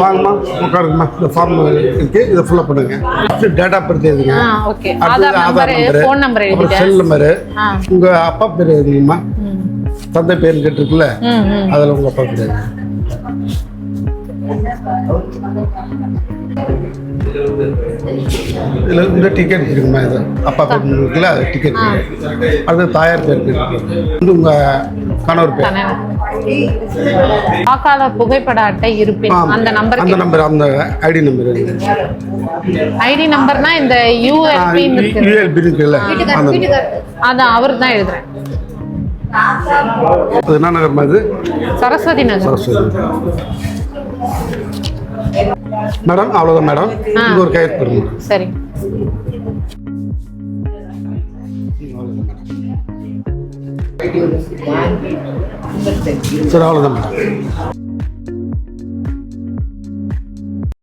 வாங்கம்மா உட்காருங்கம்மா. இந்த ஃபார்ம் இருக்குது, இதை ஃபுல்லாக பண்ணுங்க. ஃபஸ்ட்டு டேட் ஆஃப் பர்த் எழுதுங்க. ஓகே. அடுத்தது ஆதார் நம்பரு, ஃபோன் நம்பர் அப்புறம் எழுதிட்டேன். செல் நம்பரு, உங்கள் அப்பா பேர் எழுதுங்கம்மா. தந்தை பேர் கேட்டிருக்குல்ல, அதில் உங்கள் அப்பா பேர் எழுதுங்க. இதில் இந்த டிக்கெட் இருக்குமா, இது அப்பா பேர் இருக்குல்ல, அது டிக்கெட். அடுத்து தாயார் பேர் வந்து உங்கள் கணவர் பேர். வாக்காளர் புகைப்பட அட்டை இருப்பின் அந்த நம்பர், அந்த நம்பர், அந்த ஐடி நம்பர். ஐடி நம்பர்னா இந்த யூஎல்பி இருக்குல்ல, அதான் அவர் தான் எழுதுறேன். அது என்ன நகர்மா? இது சரஸ்வதி நகர். சரஸ்வதி. மேடம் அவ்வளோதான் மேடம். இது ஒரு கையெழுத்து போடுங்க. சரி. சரி, அவ்வளோதான் மேடம்.